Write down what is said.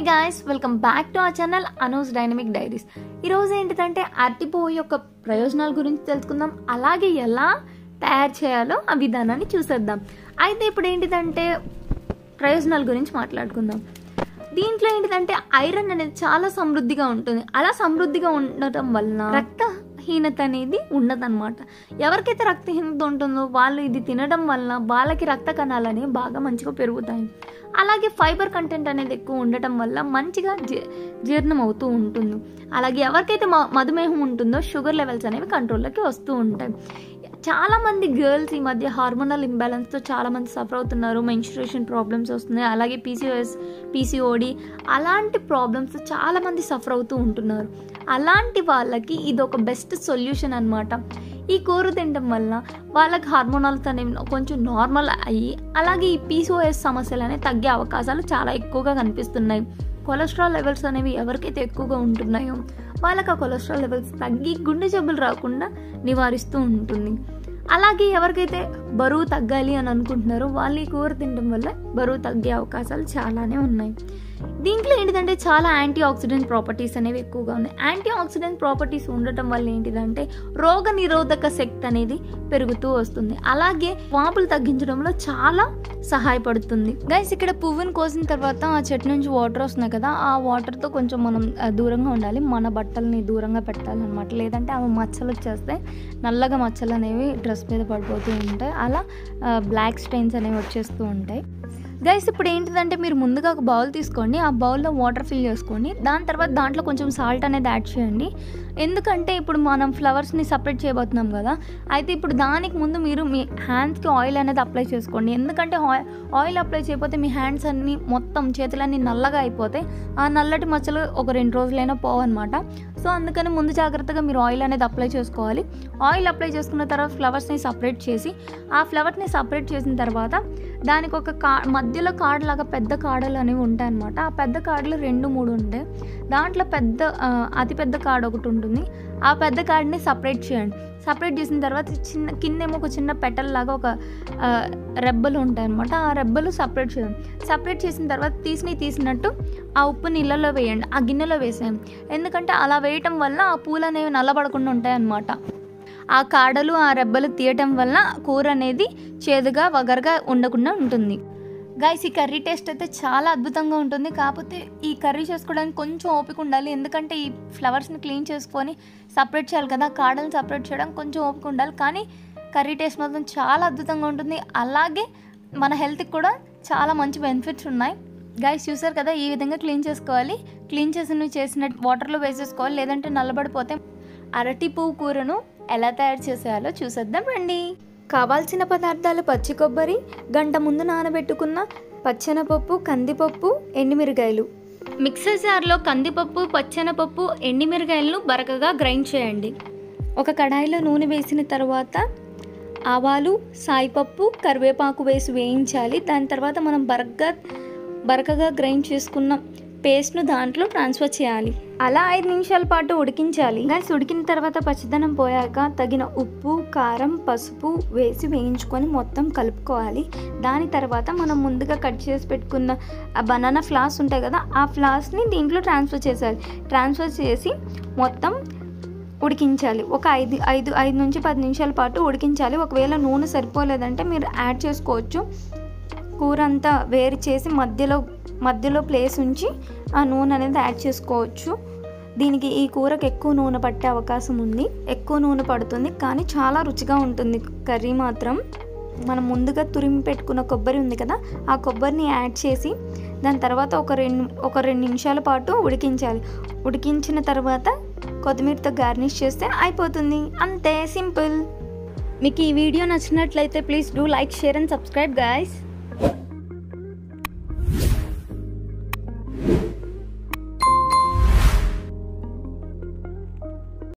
guys, welcome back to our channel Anu's Dynamic Diaries. ఈ రోజు ఏంటంటే అరటిపువ్వు యొక్క ప్రయోజనాల గురించి తెలుసుకుందాం, అలాగే ఎలా తయారు చేయాలో ఆ విధానాన్ని చూసేద్దాం. అయితే ఇప్పుడు ఏంటంటే ప్రయోజనాల గురించి మాట్లాడుకుందాం. దీంట్లో ఏంటంటే ఐరన్ అనేది చాలా సమృద్ధిగా ఉంటుంది. అలా సమృద్ధిగా ఉండటం వలన రక్తహీనత అనేది ఉండదన్నమాట. ఎవరికైతే రక్తహీనత ఉంటుందో వాళ్ళు ఇది తినడం వలన వాళ్ళకి రక్త కణాలు అనేవి బాగా మంచిగా పెరుగుతాయి. అలాగే ఫైబర్ కంటెంట్ అనేది ఎక్కువ ఉండటం వల్ల మంచిగా జీర్ణం అవుతూ ఉంటుంది. అలాగే ఎవరికైతే మధుమేహం ఉంటుందో షుగర్ లెవెల్స్ అనేవి కంట్రోల్లోకి వస్తూ ఉంటాయి. చాలామంది గర్ల్స్ ఈ మధ్య హార్మోనల్ ఇంబ్యాలెన్స్తో చాలామంది సఫర్ అవుతున్నారు. మెన్స్ట్రుయేషన్ ప్రాబ్లమ్స్ వస్తున్నాయి, అలాగే పీసీఓడి అలాంటి ప్రాబ్లమ్స్ చాలామంది సఫర్ అవుతూ ఉంటున్నారు. అలాంటి వాళ్ళకి ఇది ఒక బెస్ట్ సొల్యూషన్ అన్నమాట. ఈ కూర తినడం వల్ల వాళ్ళకి హార్మోనల్స్ అనేవి కొంచెం నార్మల్ అయ్యి అలాగే ఈ పీసీఓఎస్ సమస్యలు అనేవి తగ్గే అవకాశాలు చాలా ఎక్కువగా కనిపిస్తున్నాయి. కొలెస్ట్రాల్ లెవెల్స్ అనేవి ఎవరికైతే ఎక్కువగా ఉంటున్నాయో వాళ్ళకి ఆ కొలెస్ట్రాల్ లెవెల్స్ తగ్గి గుండె జబ్బులు రాకుండా నివారిస్తూ ఉంటుంది. అలాగే ఎవరికైతే బరువు తగ్గాలి అని అనుకుంటున్నారో వాళ్ళు ఈ కూర తినడం వల్ల బరువు తగ్గే అవకాశాలు చాలానే ఉన్నాయి. దీంట్లో ఏంటిదంటే చాలా యాంటీ ఆక్సిడెంట్ ప్రాపర్టీస్ అనేవి ఎక్కువగా ఉన్నాయి. యాంటీ ఆక్సిడెంట్ ప్రాపర్టీస్ ఉండటం వల్ల ఏంటిదంటే రోగ నిరోధక శక్తి అనేది పెరుగుతూ వస్తుంది. అలాగే వాపులు తగ్గించడంలో చాలా సహాయపడుతుంది. గైస్, ఇక్కడ పువ్వుని కోసిన తర్వాత ఆ చెట్టు నుంచి వాటర్ వస్తున్నాయి కదా, ఆ వాటర్తో కొంచెం మనం దూరంగా ఉండాలి. మన బట్టల్ని దూరంగా పెట్టాలన్నమాట. లేదంటే అవి మచ్చలు వచ్చేస్తాయి, నల్లగా మచ్చలు అనేవి డ్రెస్ మీద పడిపోతూ ఉంటాయి. అలా బ్లాక్ స్టెయిన్స్ అనేవి వచ్చేస్తూ ఉంటాయి. గైస్, ఇప్పుడు ఏంటిదంటే మీరు ముందుగా ఒక బౌల్ తీసుకోండి, ఆ బౌల్లో వాటర్ ఫిల్ చేసుకోండి. దాని తర్వాత దాంట్లో కొంచెం సాల్ట్ అనేది యాడ్ చేయండి. ఎందుకంటే ఇప్పుడు మనం ఫ్లవర్స్ని సపరేట్ చేయబోతున్నాం కదా, అయితే ఇప్పుడు దానికి ముందు మీరు మీ హ్యాండ్స్కి ఆయిల్ అనేది అప్లై చేసుకోండి. ఎందుకంటే ఆయిల్ అప్లై చేయకపోతే మీ హ్యాండ్స్ అన్నీ మొత్తం చేతులన్నీ నల్లగా అయిపోతాయి. ఆ నల్లటి మచ్చలు ఒక 2 రోజులైనా పోవన్నమాట. సో అందుకని ముందు జాగ్రత్తగా మీరు ఆయిల్ అనేది అప్లై చేసుకోవాలి. ఆయిల్ అప్లై చేసుకున్న తర్వాత ఫ్లవర్స్ని సపరేట్ చేసి ఆ ఫ్లవర్ని సపరేట్ చేసిన తర్వాత దానికి ఒక మధ్యలో కాడలాగా పెద్ద కాడలు అనేవి ఉంటాయి అన్నమాట. ఆ పెద్ద కాడలు 2-3 ఉంటాయి. దాంట్లో అతి పెద్ద కాడ ఒకటి ఉంటుంది. ఆ పెద్ద కాడని సపరేట్ చేయండి. సపరేట్ చేసిన తర్వాత కిందేమో ఒక చిన్న పెటల్ లాగా ఒక రెబ్బలు ఉంటాయి అన్నమాట. ఆ రెబ్బలు సపరేట్ చేయండి. సపరేట్ చేసిన తర్వాత తీసినట్టు ఆ ఉప్పు నీళ్ళలో వేయండి, ఆ గిన్నెలో వేసేయండి. ఎందుకంటే అలా వేయటం వల్ల ఆ పూలు అనేవి నల్లబడకుండా ఉంటాయి అన్నమాట. ఆ కాడలు ఆ రెబ్బలు తీయటం వల్ల కూర అనేది చేదుగా వగరగా ఉండకుండా ఉంటుంది. గైస్, ఈ కర్రీ టేస్ట్ అయితే చాలా అద్భుతంగా ఉంటుంది. కాకపోతే ఈ కర్రీ చేసుకోవడానికి కొంచెం ఓపిక ఉండాలి. ఎందుకంటే ఈ ఫ్లవర్స్ని క్లీన్ చేసుకొని సపరేట్ చేయాలి కదా, కాడలను సపరేట్ చేయడానికి కొంచెం ఓపిక ఉండాలి. కానీ కర్రీ టేస్ట్ మాత్రం చాలా అద్భుతంగా ఉంటుంది. అలాగే మన హెల్త్కి కూడా చాలా మంచి బెనిఫిట్స్ ఉన్నాయి. గైస్, చూసారు కదా, ఈ విధంగా క్లీన్ చేసుకోవాలి. క్లీన్ చేసిన వాటర్లో వేసేసుకోవాలి, లేదంటే నల్లబడిపోతే. అరటి పువ్వు కూరను ఎలా తయారు చేసేయాలో చూసేద్దాం రండి. కావాల్సిన పదార్థాలు: పచ్చి కొబ్బరి, గంట ముందు నానబెట్టుకున్న పచ్చెనపప్పు, కందిపప్పు, ఎండుమిరగాయలు. మిక్సర్ జార్లో కందిపప్పు, పచ్చెనపప్పు, ఎండుమిరగాయలను బరకగా గ్రైండ్ చేయండి. ఒక కడాయిలో నూనె వేసిన తర్వాత ఆవాలు, సాయిపప్పు, కరివేపాకు వేసి వేయించాలి. దాని తర్వాత మనం బరకగా గ్రైండ్ చేసుకున్న పేస్ట్ను దాంట్లో ట్రాన్స్ఫర్ చేయాలి. అలా 5 నిమిషాల పాటు ఉడికించాలి. గైస్, ఉడికిన తర్వాత పచ్చిదనం పోయాక తగిన ఉప్పు, కారం, పసుపు వేసి వేయించుకొని మొత్తం కలుపుకోవాలి. దాని తర్వాత మనం ముందుగా కట్ చేసి పెట్టుకున్న ఆ బనానా ఫ్లాస్ ఉంటాయి కదా, ఆ ఫ్లాస్ని దీంట్లో ట్రాన్స్ఫర్ చేసేయాలి. ట్రాన్స్ఫర్ చేసి మొత్తం ఉడికించాలి. ఒక 5 నుంచి 10 నిమిషాల పాటు ఉడికించాలి. ఒకవేళ నూనె సరిపోలేదంటే మీరు యాడ్ చేసుకోవచ్చు. కూర అంతా వేరు చేసి మధ్యలో ప్లేస్ ఉంచి ఆ నూనె అనేది యాడ్ చేసుకోవచ్చు. దీనికి ఈ కూరకు ఎక్కువ నూనె పట్టే అవకాశం ఉంది, ఎక్కువ నూనె పడుతుంది, కానీ చాలా రుచిగా ఉంటుంది కర్రీ మాత్రం. మనం ముందుగా తురిమి పెట్టుకున్న కొబ్బరి ఉంది కదా, ఆ కొబ్బరిని యాడ్ చేసి దాని తర్వాత ఒక 2 నిమిషాల పాటు ఉడికించాలి. ఉడికించిన తర్వాత కొత్తిమీరతో గార్నిష్ చేస్తే అయిపోతుంది. అంతే, సింపుల్. మీకు ఈ వీడియో నచ్చినట్లయితే please do like, share and subscribe guys.